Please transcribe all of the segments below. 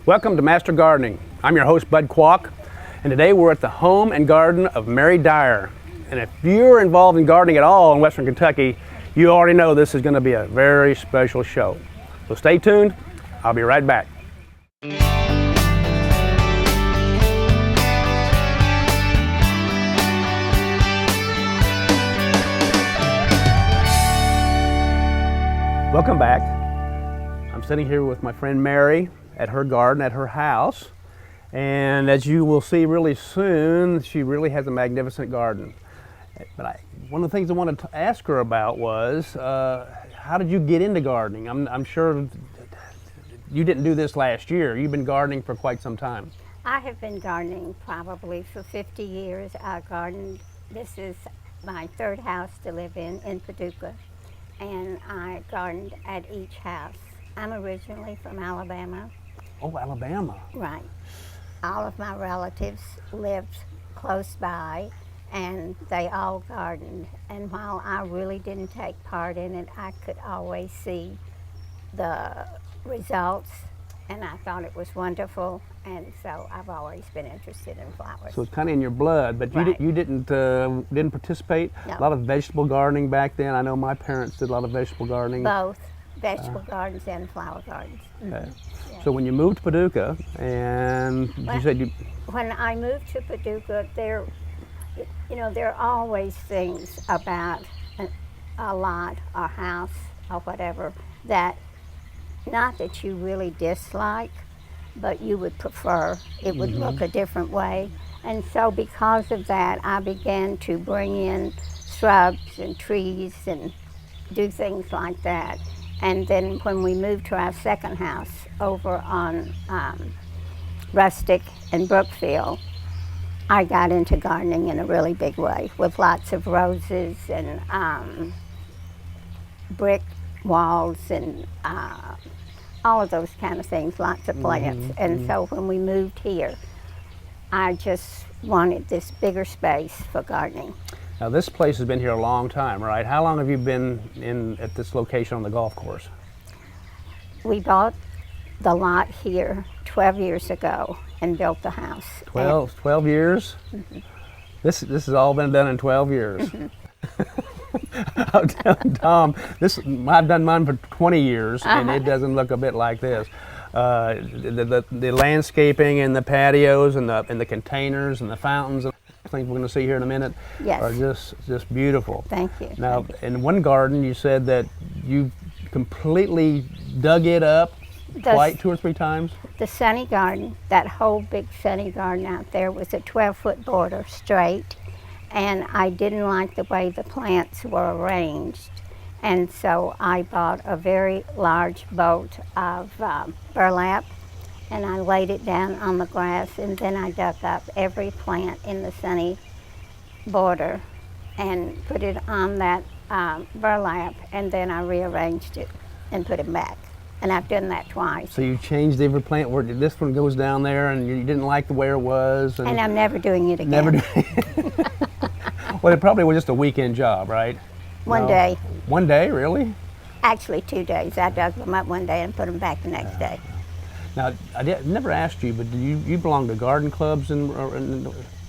Welcome to Master Gardening. I'm your host, Bud Qualk, and today we're at the home and garden of Mary Dyer. And if you're involved in gardening at all in Western Kentucky, you already know this is going to be a very special show. So stay tuned. I'll be right back. Welcome back. I'm sitting here with my friend Mary at her garden, at her house, and as you will see really soon, she really has a magnificent garden. But one of the things I wanted to ask her about was, how did you get into gardening? I'm sure you didn't do this last year. You've been gardening for quite some time. I have been gardening probably for 50 years. I gardened, this is my third house to live in Paducah, and I gardened at each house. I'm originally from Alabama. Oh, Alabama. Right. All of my relatives lived close by, and they all gardened. And while I really didn't take part in it, I could always see the results, and I thought it was wonderful. And so I've always been interested in flowers. So it's kind of in your blood, but right. you didn't participate? No. A lot of vegetable gardening back then. I know my parents did a lot of vegetable gardening. Both vegetable gardens and flower gardens. Okay. Yeah. So when you moved to Paducah, and you said you... When I moved to Paducah, there are always things about a lot, a house, or whatever, that not that you really dislike, but you would prefer. It would look a different way. And so because of that, I began to bring in shrubs and trees and do things like that. And then when we moved to our second house over on Rustic and Brookfield, I got into gardening in a really big way with lots of roses and brick walls and all of those kind of things, lots of plants. And so when we moved here, I just wanted this bigger space for gardening. Now this place has been here a long time, right? How long have you been at this location on the golf course? We bought the lot here 12 years ago and built the house. 12 years? Mm-hmm. This has all been done in 12 years. I'm telling Tom, I've done mine for 20 years, and it doesn't look a bit like this. The landscaping and the patios and the containers and the fountains and things we're going to see here in a minute are just beautiful. Thank you. Now, in one garden, you said that you completely dug it up quite 2 or 3 times. The sunny garden, that whole big sunny garden out there, was a 12-foot border straight, and I didn't like the way the plants were arranged, and so I bought a very large bolt of burlap, and I laid it down on the grass, and then I dug up every plant in the sunny border and put it on that burlap, and then I rearranged it and put it back. And I've done that twice. So you changed every plant where this one goes down there and you didn't like the way it was? And I'm never doing it again. Never doing it. Well, it probably was just a weekend job, right? One day. One day, really? Actually 2 days. I dug them up one day and put them back the next day. Now, I never asked you, but do you belong to garden clubs in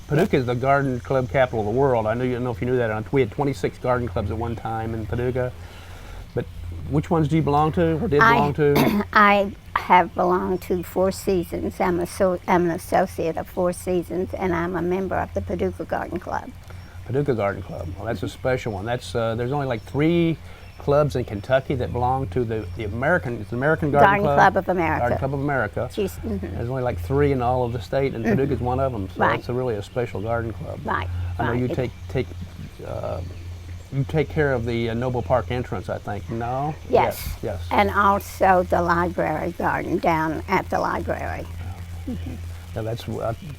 Paducah is the garden club capital of the world. I don't know if you knew that. We had 26 garden clubs at one time in Paducah. But which ones do you belong to or did belong to? I have belonged to Four Seasons. I'm an associate of Four Seasons, and I'm a member of the Paducah Garden Club. Paducah Garden Club. Well, that's a special one. That's there's only like 3 clubs in Kentucky that belong to the American Garden Club of America. Garden Club of America. There's only like 3 in all of the state, and Paducah is one of them. So it's really a special garden club. Right. I know you take care of the Noble Park entrance, I think. No? Yes. Yes. And also the library garden down at the library. Now that's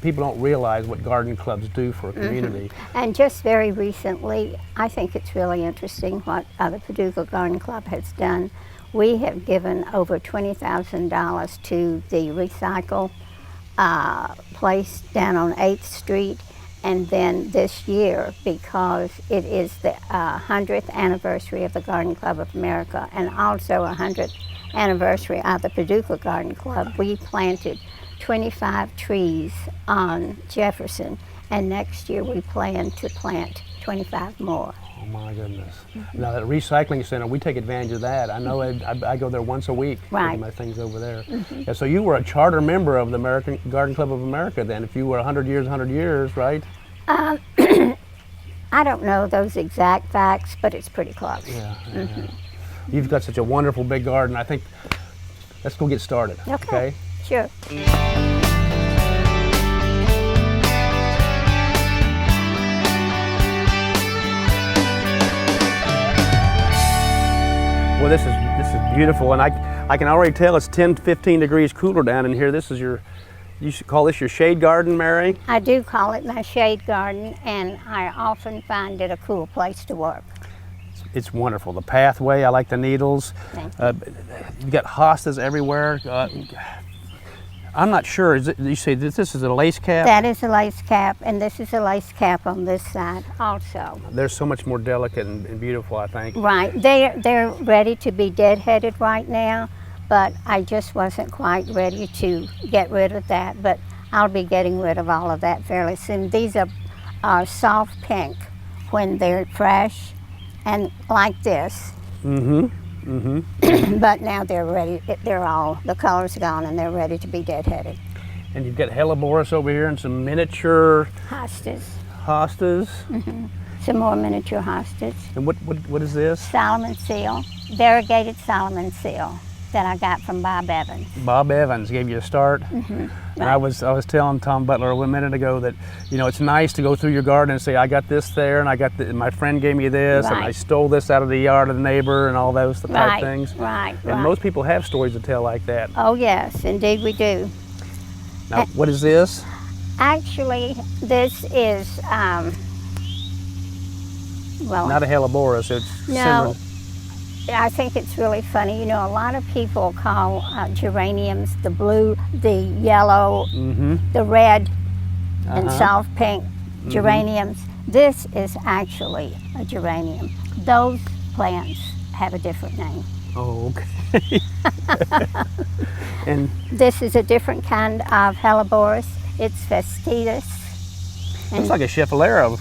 people don't realize what garden clubs do for a community. And just very recently, I think it's really interesting what the Paducah Garden Club has done. We have given over $20,000 to the recycle place down on 8th Street. And then this year, because it is the 100th anniversary of the Garden Club of America and also 100th anniversary of the Paducah Garden Club, we planted 25 trees on Jefferson, and next year we plan to plant 25 more. Oh my goodness. Now that recycling center, we take advantage of that. I know I go there once a week, Right. taking my things over there. Yeah, so you were a charter member of the American Garden Club of America then, if you were 100 years, right? I don't know those exact facts, but it's pretty close. Yeah, yeah. You've got such a wonderful big garden. I think, let's go get started, okay? Sure. Well, this is beautiful, and I can already tell it's 10 to 15 degrees cooler down in here. This is you should call this your shade garden, Mary? I do call it my shade garden, and I often find it a cool place to work. It's wonderful. The pathway, I like the needles. Thank you. You've got hostas everywhere. I'm not sure, you say this is a lace cap? That is a lace cap, and this is a lace cap on this side also. They're so much more delicate and beautiful, I think. Right. They're ready to be deadheaded right now, but I just wasn't quite ready to get rid of that, but I'll be getting rid of all of that fairly soon. These are soft pink when they're fresh and like this. But now they're ready, the color's gone and they're ready to be deadheaded. And you've got Helleborus over here and some miniature Hostas. Some more miniature hostas. And what is this? Solomon seal, variegated Solomon seal that I got from Bob Evans. Bob Evans gave you a start. And I was telling Tom Butler a minute ago that, you know, it's nice to go through your garden and say, I got this there, and I got my friend gave me this, and I stole this out of the yard of the neighbor, and all those type things. Right. And most people have stories to tell like that. Oh yes, indeed we do. Now, what is this? Actually, this is well, Not a Helleborus. It's no. similar. I think it's really funny. You know, a lot of people call geraniums the blue, the yellow, the red, and soft pink geraniums. This is actually a geranium. Those plants have a different name. Oh, okay. And this is a different kind of Helleborus. It's Festivus. looks like a Schefflera.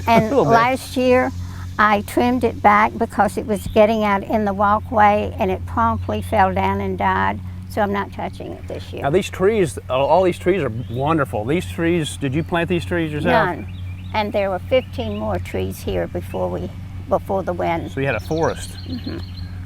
And last year, I trimmed it back because it was getting out in the walkway and it promptly fell down and died, so I'm not touching it this year. Now these trees, all these trees are wonderful. These trees, did you plant these trees yourself? None. And there were 15 more trees here before the wind So you had a forest.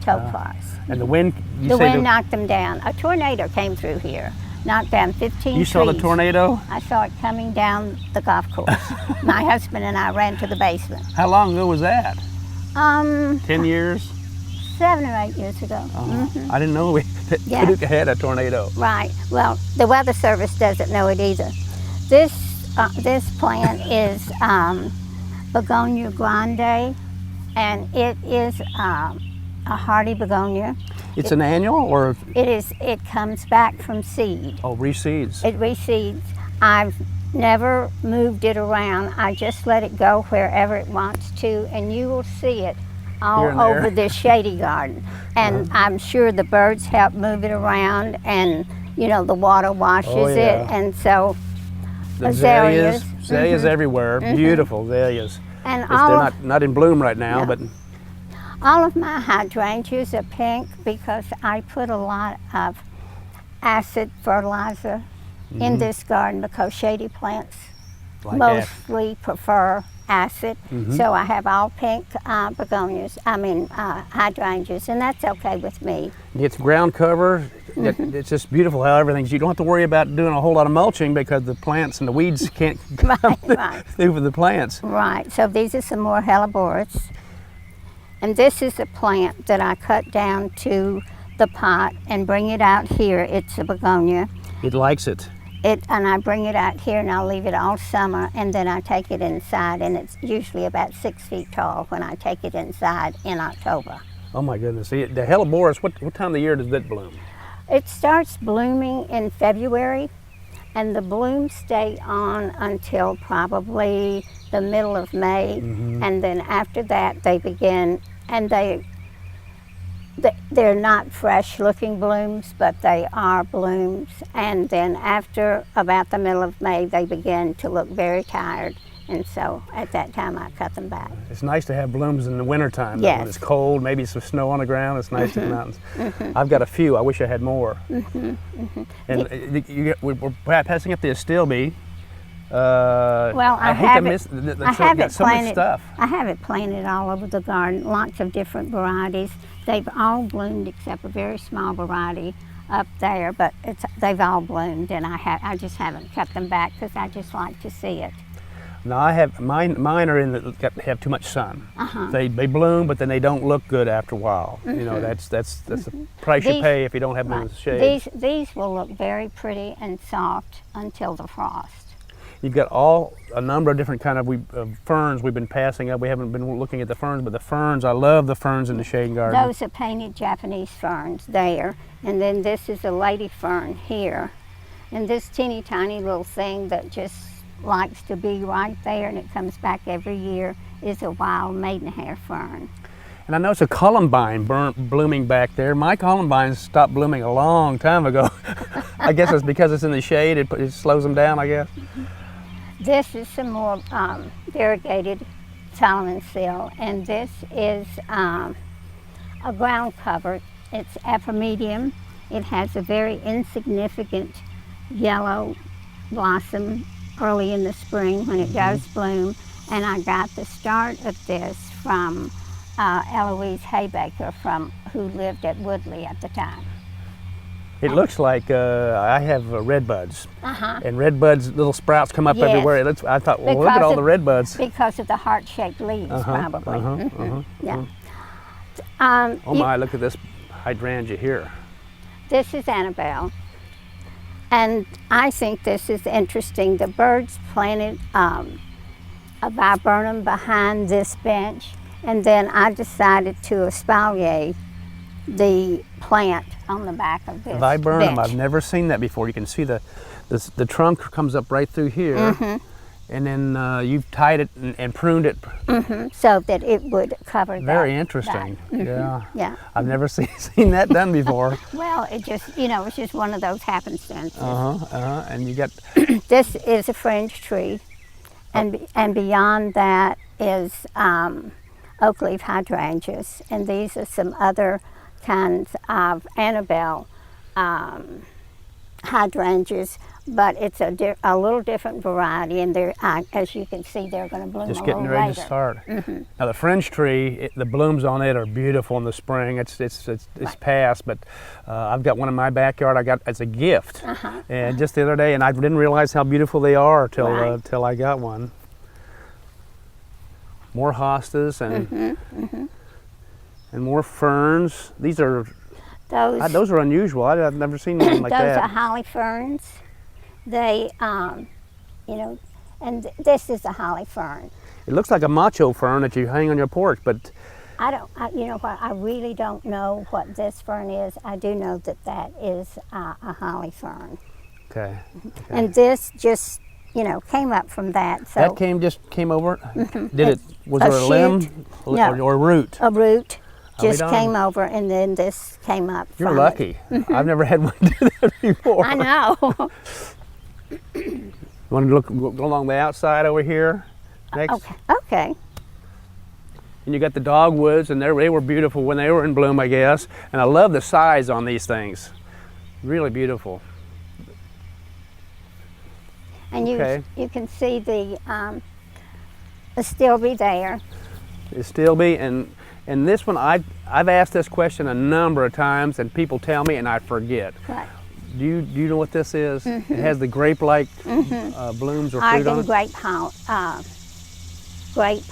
took forest. And the wind, The wind knocked them down. A tornado came through here, knocked down 15 trees. You saw the tornado? I saw it coming down the golf course. My husband and I ran to the basement. How long ago was that? 10 years? 7 or 8 years ago. I didn't know that Yeah. Paducah had a tornado. Right. Well, the Weather Service doesn't know it either. This plant is Begonia grande, and it is a hardy begonia. It's an annual or? It comes back from seed. Oh, reseeds. It reseeds. I've never moved it around. I just let it go wherever it wants to, and you will see it all Here and there. over this shady garden. And I'm sure the birds help move it around, and you know, the water washes yeah. it, and so The azaleas. Azaleas everywhere. Beautiful azaleas. And They're not in bloom right now, No. but all of my hydrangeas are pink because I put a lot of acid fertilizer in this garden because shady plants like mostly prefer acid. So I have all pink hydrangeas, and that's okay with me. it's ground cover. It's just beautiful how everything's, you don't have to worry about doing a whole lot of mulching because the plants and the weeds can't come Right. through the plants. Right, so these are some more Helleborus. And this is a plant that I cut down to the pot and bring it out here. It's a begonia. It likes it. And I bring it out here and I'll leave it all summer, and then I take it inside, and it's usually about 6 feet tall when I take it inside in October. Oh my goodness. See, the Helleborus, what time of the year does that bloom? It starts blooming in February, and the blooms stay on until probably the middle of May, and then after that they begin, and they they're not fresh-looking blooms, but they are blooms. And then after about the middle of May, they begin to look very tired. And so at that time, I cut them back. It's nice to have blooms in the wintertime. Yes. When it's cold, maybe some snow on the ground. It's nice to come out. I've got a few. I wish I had more. And we're passing up the astilbe. Well, I hate to miss I have it so much planted. stuff. I have it planted all over the garden. Lots of different varieties. They've all bloomed except a very small variety up there, but they've all bloomed, and I just haven't cut them back because I just like to see it. No, I have mine. Mine are have too much sun. They bloom, but then they don't look good after a while. You know, that's the price you pay if you don't have them in the shade. These will look very pretty and soft until the frost. You've got a number of different kind of ferns we've been passing up. We haven't been looking at the ferns, but the ferns, I love the ferns in the shade garden. Those are painted Japanese ferns there, and then this is a lady fern here, and this teeny tiny little thing that just likes to be right there, and it comes back every year, is a wild maidenhair fern. And I noticed a columbine blooming back there. My columbines stopped blooming a long time ago. I guess it's because it's in the shade, it slows them down, I guess. This is some more variegated Solomon seal, and this is a ground cover. It's epimedium. It has a very insignificant yellow blossom early in the spring when it does bloom, and I got the start of this from Eloise Haybaker, who lived at Woodley at the time. It looks like I have red buds, and red buds, little sprouts come up everywhere. I thought, well, look at all the red buds. Because of the heart-shaped leaves, probably. Yeah. Oh my, look at this hydrangea here. This is Annabelle, and I think this is interesting. The birds planted a viburnum behind this bench, and then I decided to espalier the plant on the back of this Viburnum, bench. I've never seen that before. You can see the trunk comes up right through here, and then you've tied it and pruned it. So that it would cover that. Very interesting. Yeah. I've never seen that done before. Well, it just, it's just one of those happenstances. And you got... This is a fringe tree, and beyond that is oak leaf hydrangeas, and these are some other kinds of Annabelle hydrangeas, but it's a little different variety, and they're, as you can see, they're going to bloom just a getting little ready later. to start. Now the fringe tree, the blooms on it are beautiful in the spring. It's past, but I've got one in my backyard. I got as a gift, and just the other day, and I didn't realize how beautiful they are till I got one. More hostas and more ferns. These are those are unusual. I've never seen one like that. Those are holly ferns. They, and this is a holly fern. It looks like a macho fern that you hang on your porch, but you know what? I really don't know what this fern is. I do know that is a holly fern. Okay. And this just came up from that. So that just came over. Was there a limb or a root? A root just came over, and then this came up. You're lucky. I've never had one do that before. I know. You want to go along the outside over here next? Okay. And you got the dogwoods, and they were beautiful when they were in bloom, I guess. And I love the size on these things. Really beautiful. And you can see the astilbe there. Astilbe, and this one, I've asked this question a number of times, and people tell me, and I forget. What? Do you know what this is? It has the grape-like blooms or fruit on it. Grape.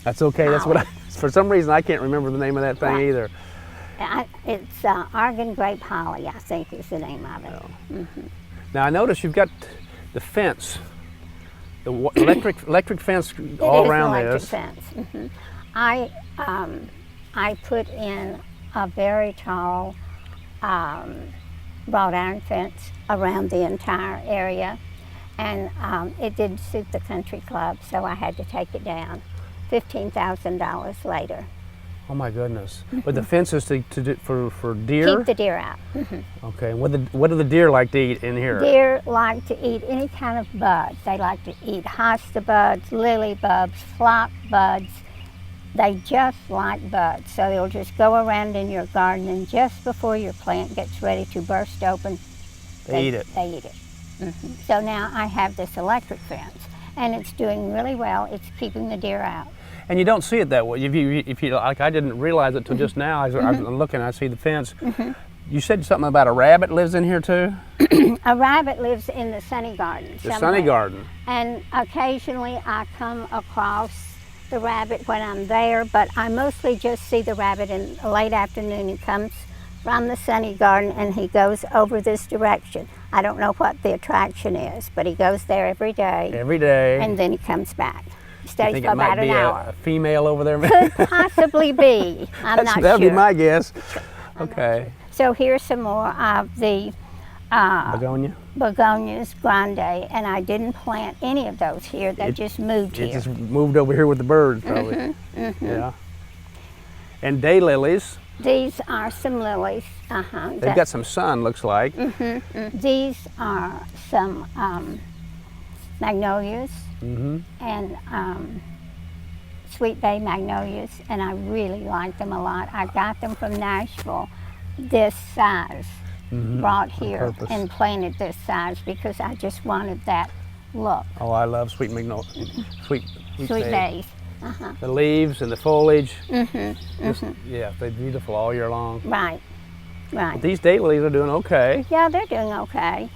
That's okay. That's what for some reason I can't remember the name of that thing either. It's Argan grape holly, I think is the name of it. Now I notice you've got the fence, the electric fence all around this. It is electric fence. I put in a very tall wrought iron fence around the entire area, and it didn't suit the country club, so I had to take it down. $15,000 later. Oh my goodness! But the fence is for deer. Keep the deer out. Okay. What do the deer like to eat in here? Deer like to eat any kind of buds. They like to eat hosta buds, lily bulbs, flock buds. They just like buds. So they'll just go around in your garden, and just before your plant gets ready to burst open, They eat it. They eat it. So now I have this electric fence, and it's doing really well. It's keeping the deer out. And you don't see it that way. If you like, I didn't realize it till just now. I'm looking, I see the fence. You said something about a rabbit lives in here too? A rabbit lives in the sunny garden. The sunny garden. And occasionally I come across the rabbit when I'm there, but I mostly just see the rabbit in the late afternoon. He comes from the sunny garden and he goes over this direction. I don't know what the attraction is, but he goes there every day. Every day. And then he comes back. He You stays think for it might about be an a hour. female over there? Could possibly be. I'm not sure. That'd be my guess. Okay. So here's some more of the Begonia? begonias grande, and I didn't plant any of those here. They just moved It here. just moved over here with the birds, probably. Yeah. And daylilies. These are some lilies. They've got some sun, looks like. These are some magnolias and sweet bay magnolias, and I really like them a lot. I got them from Nashville, this size, brought here purpose. and planted this size because I just wanted that look. Oh, I love sweet magnolia. Sweet bay. Bays. The leaves and the foliage. Just, yeah, they're beautiful all year long. Right, right. But these daylilies are doing okay. Yeah, they're doing okay.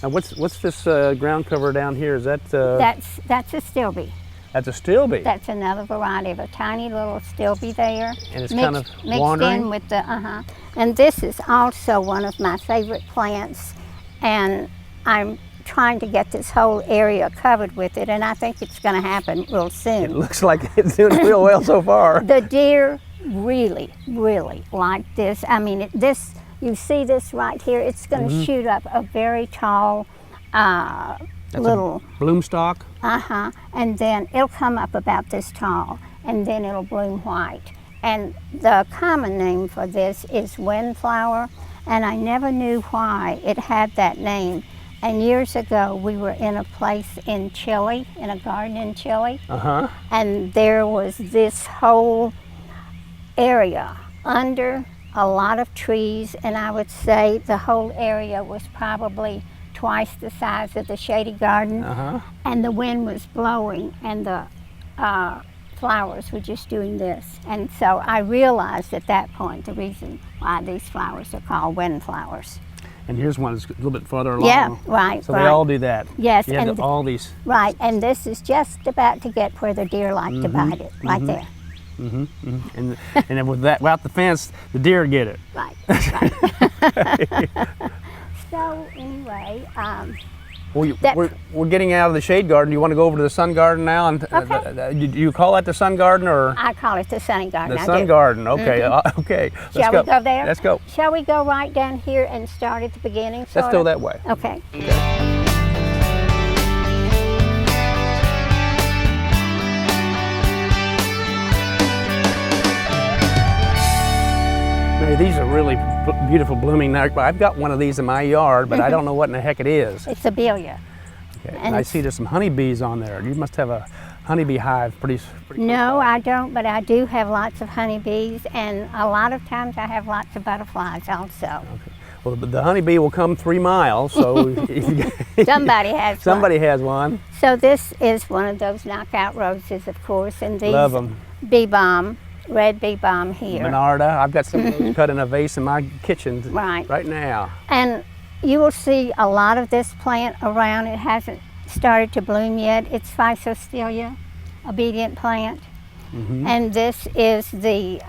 Now, what's this ground cover down here? Is that That's a stilby. that's a stilby? That's another variety of a tiny little stilby there. And it's kind of mixed wandering? in with the And this is also one of my favorite plants, and I'm trying to get this whole area covered with it, and I think it's going to happen real It soon. looks like it's doing real well so far. The deer really, really like this. I mean, you see this right here. It's going to shoot up a very tall little. Bloom stalk. And then it'll come up about this tall, and then it'll bloom white. And the common name for this is windflower, and I never knew why it had that name. And years ago, we were in a place in Chile, in a garden in Chile, and there was this whole area under a lot of trees, and I would say the whole area was probably twice the size of the shady garden, and the wind was blowing, and the flowers were just doing this. And so I realized at that point the reason why these flowers are called windflowers. And here's one that's a little bit further along. Yeah, right, So right. they all do that. Yes, You have and all these. right, and this is just about to get where the deer like to bite it, right there. And then without the fence, the deer get it. Right, right. So anyway, Well, we're getting out of the shade garden. You want to go over to the sun garden now? And do you call that the sun garden or I call it the sunny garden. the I sun do. garden? Okay, okay. Shall we go there? Let's go. Shall we go right down here and start at the beginning? Let's go that way. Okay. Mary, these are really beautiful blooming. Now, I've got one of these in my yard, but I don't know what in the heck it is. It's a Abelia. Okay. And I see there's some honeybees on there. You must have a honeybee hive pretty No, close by. I don't, but I do have lots of honeybees, and a lot of times I have lots of butterflies also. Okay. Well, the honeybee will come 3 miles, so Somebody has somebody has one. one. So this is one of those knockout roses, of course, and these Love 'em. bee balm, red bee balm here. Monarda. I've got some of those cut in a vase in my kitchen Right. now. And you will see a lot of this plant around. It hasn't started to bloom yet. It's Physostelia, obedient plant. And this is the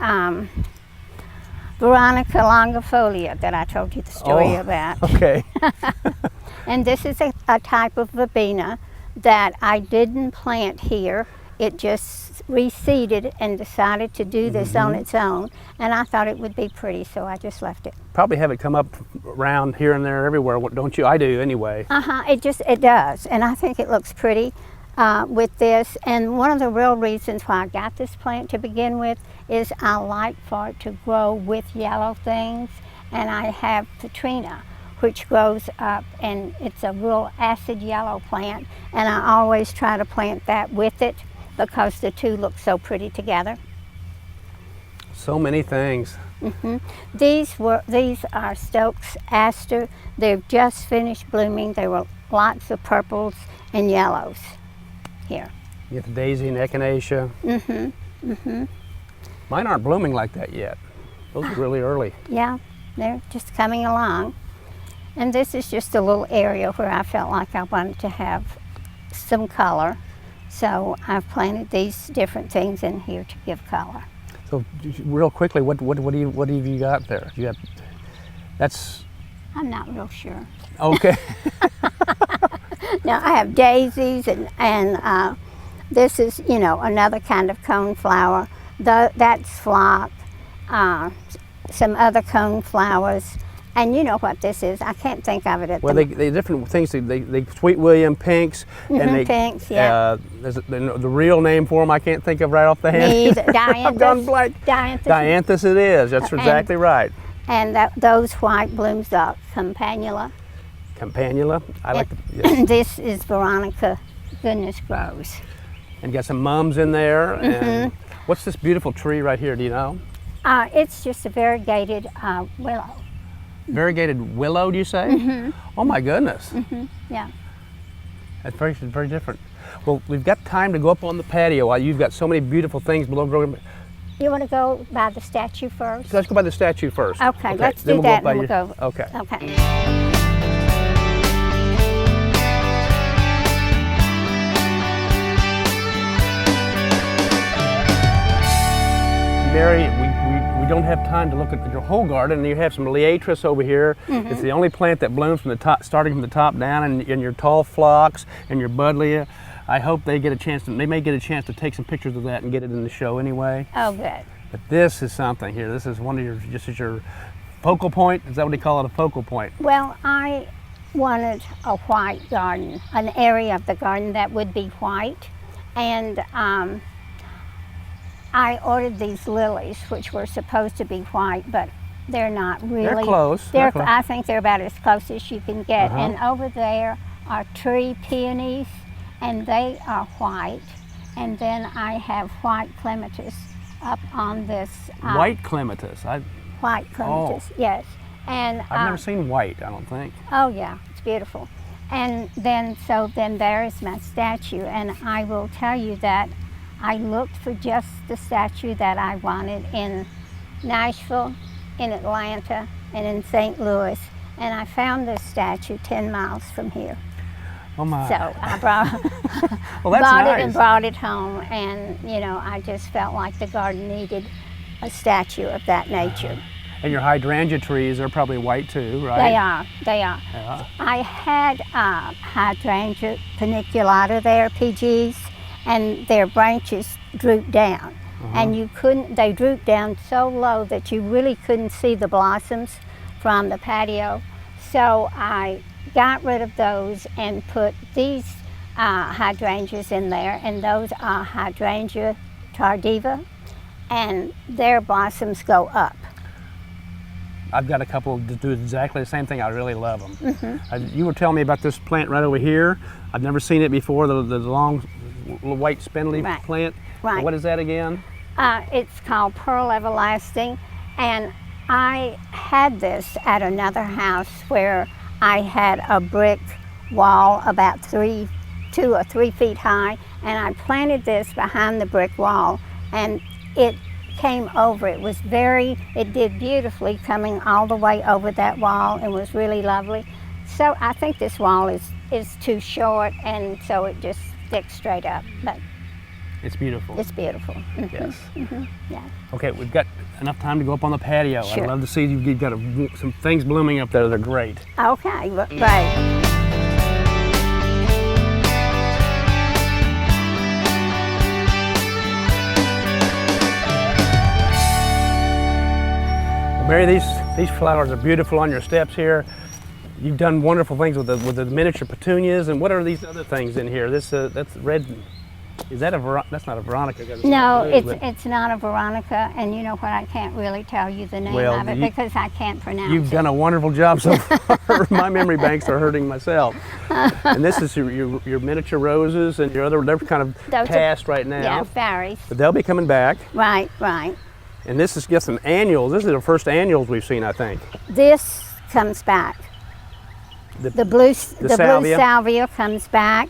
Veronica longifolia that I told you the story about. Okay. And this is a type of verbena that I didn't plant here. It just reseeded and decided to do this on its own, and I thought it would be pretty, so I just left it. Probably have it come up around here and there everywhere, don't you? I do anyway. It does, and I think it looks pretty. with this. And one of the real reasons why I got this plant to begin with is I like for it to grow with yellow things. And I have Petrina, which grows up, and it's a real acid yellow plant. And I always try to plant that with it because the two look so pretty together. So many things. These are Stokes aster. They've just finished blooming. There were lots of purples and yellows here. You get the daisy and echinacea. Mine aren't blooming like that yet. Those are really early. Yeah, they're just coming along. And this is just a little area where I felt like I wanted to have some color. So I've planted these different things in here to give color. So real quickly, what have you got there? You got, that's. I'm not real sure. Okay. Now I have daisies and this is, you know, another kind of cone flower. That's flock. Some other cone flowers. And you know what this is? I can't think of it at well, the they different things. They Sweet William pinks, and they pinks, yeah. There's the real name for them I can't think of right off the hand. Dianthus. I've gone blank. Dianthus it is. That's exactly right. And those white blooms are campanula. Campanula. I like the. Yes. This is Veronica Goodness Grows. And got some mums in there. And what's this beautiful tree right here? Do you know? It's just a variegated willow. Variegated willow, do you say? Oh my goodness. Yeah. That's very different. Well, we've got time to go up on the patio while you've got so many beautiful things below growing. You want to go by the statue first? Let's go by the statue first. Okay, let's do that and we'll go. Okay. Okay. Mary, we don't have time to look at your whole garden. You have some liatris over here. It's the only plant that blooms from the top, starting from the top down, and your tall phlox and your buddleia. I hope they get a chance to, they may get a chance to take some pictures of that and get it in the show anyway. Oh, good. But this is something here. This is one of your, just as your focal point. Is that what they call it, a focal point? Well, I wanted a white garden, an area of the garden that would be white. And I ordered these lilies, which were supposed to be white, but they're not really. They're close. I think they're about as close as you can get. And over there are tree peonies, and they are white. And then I have white clematis up on this. White clematis? White clematis, yes. And I've never seen white, I don't think. Oh yeah, it's beautiful. And then, so then there is my statue, and I will tell you that I looked for just the statue that I wanted in Nashville, in Atlanta, and in St. Louis. And I found this statue 10 miles from here. Oh my. So I brought, well, that's bought nice. it and brought it home. And, you know, I just felt like the garden needed a statue of that nature. And your hydrangea trees are probably white too, right? They are. Yeah. I had hydrangea paniculata there, PGs, and their branches drooped down. And you couldn't, they drooped down so low that you really couldn't see the blossoms from the patio. So I got rid of those and put these hydrangeas in there, and those are hydrangea tardiva, and their blossoms go up. I've got a couple that do exactly the same thing. I really love them. You were telling me about this plant right over here. I've never seen it before, the long white spindly plant. Right. What is that again? It's called Pearl Everlasting, and I had this at another house where I had a brick wall about 2 or 3 feet high, and I planted this behind the brick wall, and it came over. It did beautifully coming all the way over that wall and was really lovely. So I think this wall is too short, and so it just sticks straight up. But it's beautiful. It's beautiful. Yes. Yeah. Okay, we've got enough time to go up on the patio. Sure. I'd love to see you've got some things blooming up there that are great. Okay, right. Mary, these flowers are beautiful on your steps here. you've done wonderful things with the miniature petunias. And what are these other things in here? This that's red. Is that that's not a Veronica? No, it's not a Veronica, and you know what? I can't really tell you the name of it because I can't pronounce it. You've done a wonderful job so far. My memory banks are hurting myself. And this is your miniature roses, and your other, they're kind of past right now. Yeah, fairies. But they'll be coming back. Right, right. And this is just some annuals. This is the first annuals we've seen, I think. This comes back. The blue salvia comes back.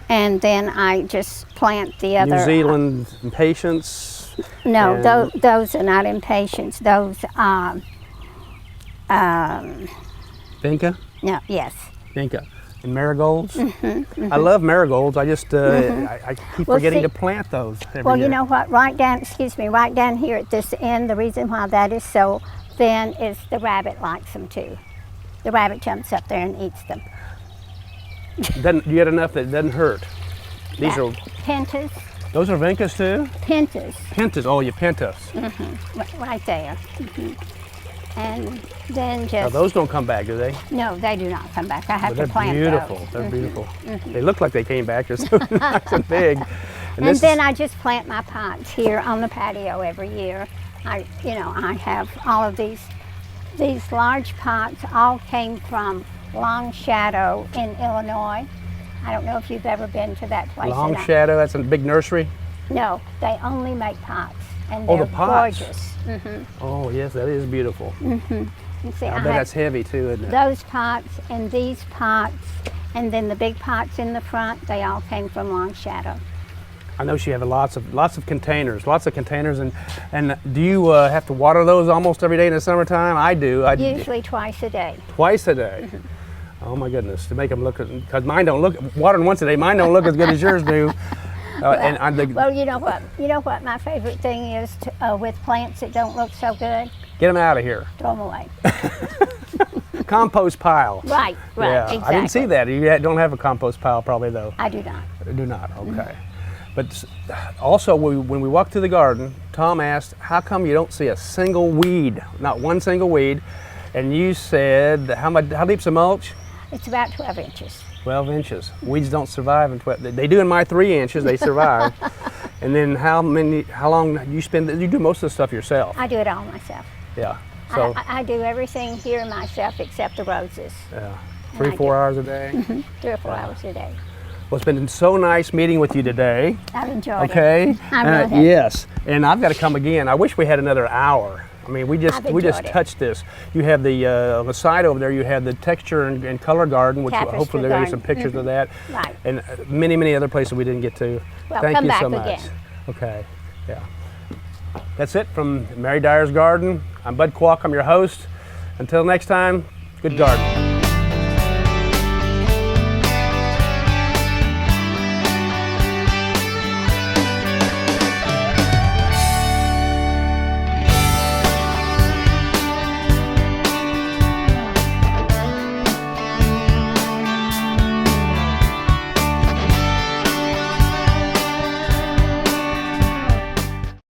And then I just plant the other. New Zealand impatiens. No, those are not impatiens. Those are. Vinca? No, yes. Vinca. And marigolds? I love marigolds. I just, I keep forgetting to plant those every year. You know what? Right down here at this end, the reason why that is so thin is the rabbit likes them too. The rabbit jumps up there and eats them. You get enough that it doesn't hurt. These are pentas. Those are vincas too? Pentas. Pentas, oh, you pentas. Right there. And then just... Now those don't come back, do they? No, they do not come back. I have to plant beautiful. those. They're beautiful. They look like they came back. They're so nice and big. And then I just plant my pots here on the patio every year. I have all of these large pots. All came from Long Shadow in Illinois. I don't know if you've ever been to that place. Long Shadow, that's a big nursery? No, they only make pots, and they're they're pots. Gorgeous. Oh yes, that is beautiful. You see, I bet that's heavy too, isn't it? Those pots and these pots, and then the big pots in the front, they all came from Long Shadow. I know she has lots of containers, and do you have to water those almost every day in the summertime? I do. Usually twice a day. Twice a day. Oh my goodness, to make them look, because mine don't look, watering once a day, mine don't look as good as yours do. Well, you know what my favorite thing is with plants that don't look so good? Get them out of here. Throw them away. Compost pile. Right, yeah, exactly. I didn't see that. You don't have a compost pile probably though. I do not. I do not, okay. But also, when we walked through the garden, Tom asked, how come you don't see a single weed, not one single weed? And you said, how deep's the mulch? It's about 12 inches. 12 inches. Weeds don't survive in 12. They do in my 3 inches, they survive. And then how long do you spend, you do most of the stuff yourself? I do it all myself. Yeah. So I do everything here myself except the roses. Yeah. 3-4 hours a day? 3 or 4 hours a day. Well, it's been so nice meeting with you today. I've enjoyed it. Okay. I'm yes, and I've got to come again. I wish we had another hour. I mean, we just touched this. You have the on the side over there. You have the texture and color garden, which Tapestry hopefully there'll be some garden. pictures of that. Right. And many other places we didn't get to. Well, Thank come you back so much. again. Okay. Yeah. That's it from Mary Dyer's Garden. I'm Bud Qualk. I'm your host. Until next time, good gardening.